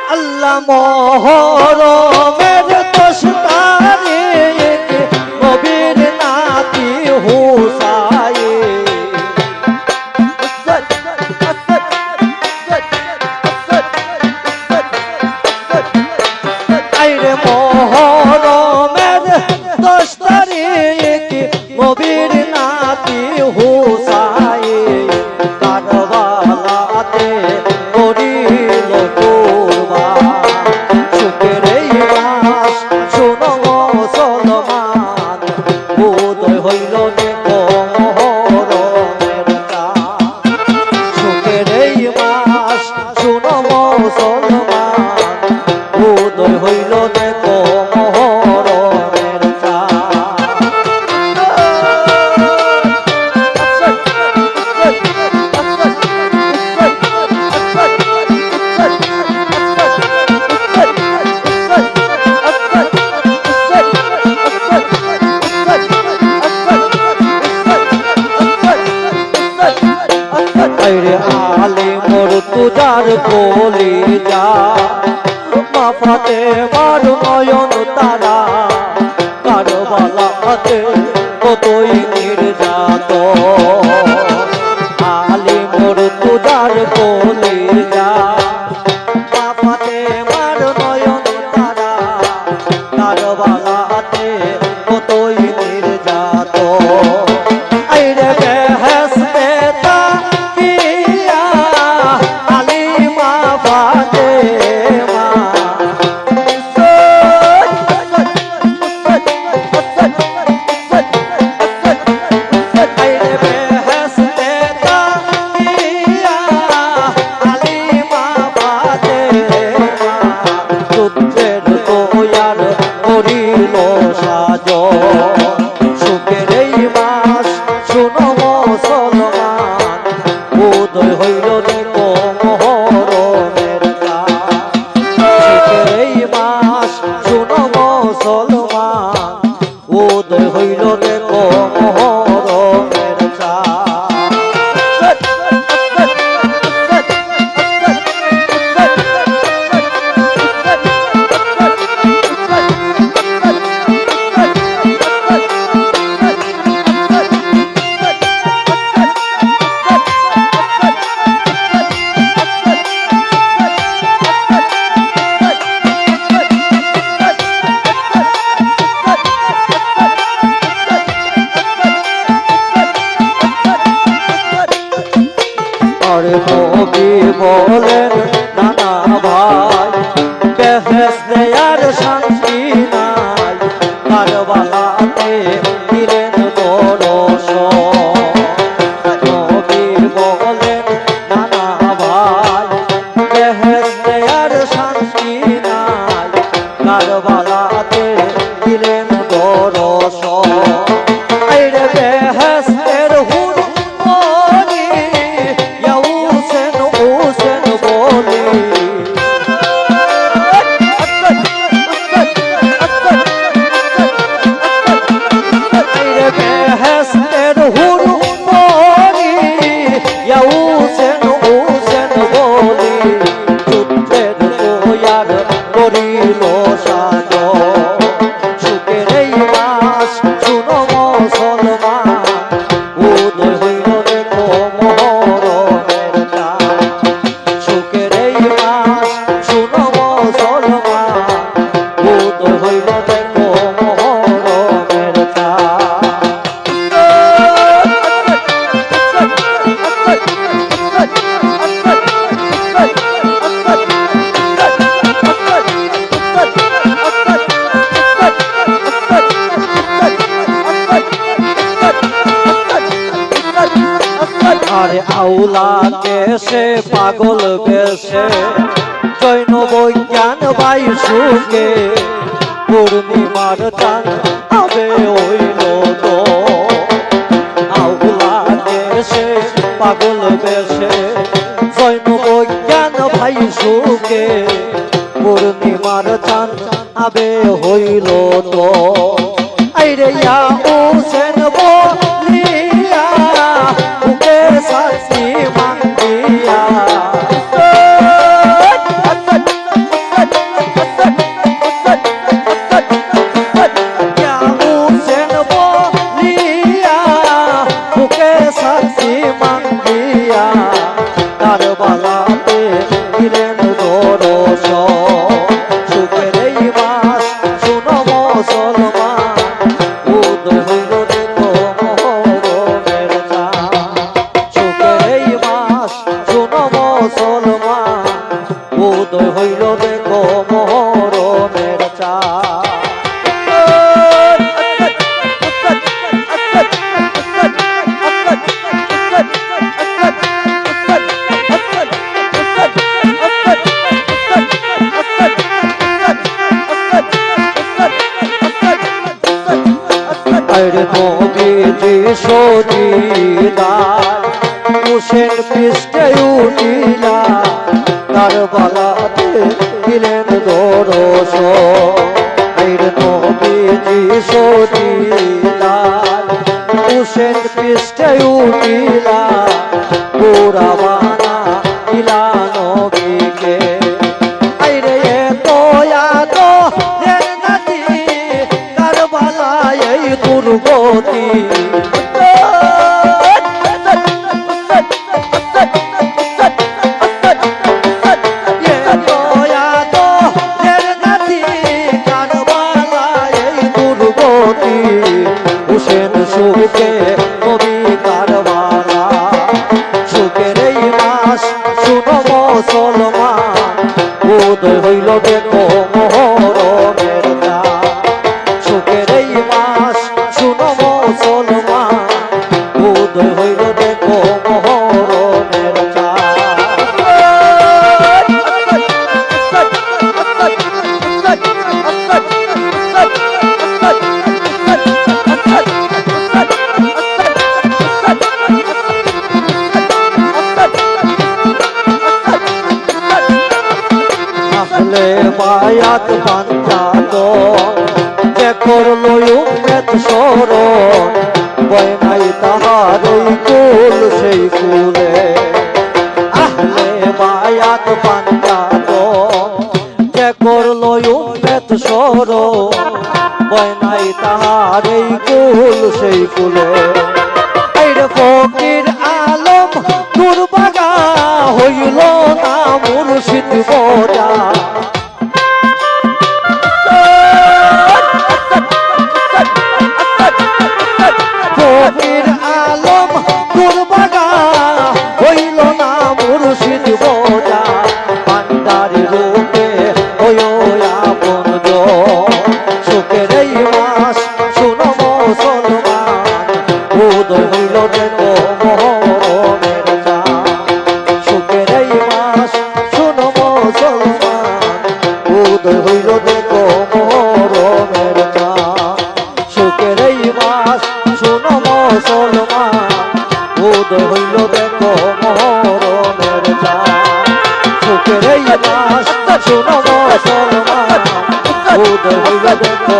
আল্লাহ মহরমের 10 তারিখ নবীর নাতি হুসাইন আইরে মহরমের 10 তারিখ নবীর নাতি হুসাইন কারবালাতে করিল কুরবান সুখের এই মাস শোনো মুসলমান উদয় হইল দেখো মহরমের চাঁদ সুখের এই মাস শোনো মুসলমান উদয় হইল দেখো মহরমের আইরে আলে মোর তুজার কোলে যা মাফাতে মার নয়ন তারা কারবালাতে কতই নির্যাত আলে মোর তুজার কোলে যা মাফাতে মার নয়ন তারা কারবালাতে কতই নির্যাত আইরে বেহেশতে সুখের এই মাস শোনো মুসলমান উদয় হইল দেখো মহরমের চাঁদ সুখের এই মাস শোনো মুসলমান উদয় হইল দেখো মহরমের চাঁদ নবী বলেন নানা ভাই বেহেশতে আর শান্তি নাই কারবালাতে দিলেন দর্শন নবী বলেন নানা ভাই বেহেশতে আর শান্তি নাই কারবালাতে দিলেন দর্শন আইরে বেহেশতের হুর করিল সাজ সুখের এই মাস শুনো মুসলমান উদয় হইল দেখো মহরমের চাঁদ সুখের এই মাস শুনো মুসলমান উদয় হইল দেখো মহরমের চাঁদ আরে আউলা কেসে পাগল বেশে জৈন বৈজ্ঞান বাই সুখে পূর্ণিমার চাঁদ আবে হইল তো আউলা কেসে পাগল বেশে জৈন বৈজ্ঞান ভাই সুখে পূর্ণিমার চাঁদ আবে হইল তো আইরে ইয়া হোসেন বলিয়া বুকের সাথী মাঙ্গিয়া উদয় হইল দেখো মরণের চাঁদ। নবীজি সজিদার হুসেন পৃষ্ঠে উঠিলা কারবালাতে দিলেন দর্শন। নবীজি সজিদার হুসেন পৃষ্ঠে উঠিলা পুরাবানা দিলা নবীকে। আইরে দুর্গতি হুসেন সুখে নবী কারবালা সুখের এই মাস শুনো মুসলমান উদয় হইল দেখো মহরমের চাঁদ। সুখের এই মাস শুনো মুসলমান উদয় হইল দেখো মহরমের চাঁদ। বায়াত পাঞ্জাত যে করলো উম্মত শরণ বয় নাই তাহার ওই কুল সেই কুলে। আহলে বায়াত পাঞ্জাত যে করলো উম্মত শরণ বয় নাই তাহার এই কুল সেই কুলে। আইরে ফকির আলম দুর্বাগা হইল না মুর্শিদ বজা। ফকির আলম দুর্বাগা হইল না মুর্শিদ বজা। ভান্ডারি রূপে আপন সুখের এই মাস শুনো মুসলমান উদয় হইল দেখো মহরমের চাঁদ। সুখের এই মাস শুনো মুসলমান উদয় হইল দেখো মহরমের চাঁদ। সুখের এই মাস শুনো মুসলমান উদয় হইল দেখো মহরমের চাঁদ। সুখের এই মাস শুনো মুসলমান উদয় হইল দেখো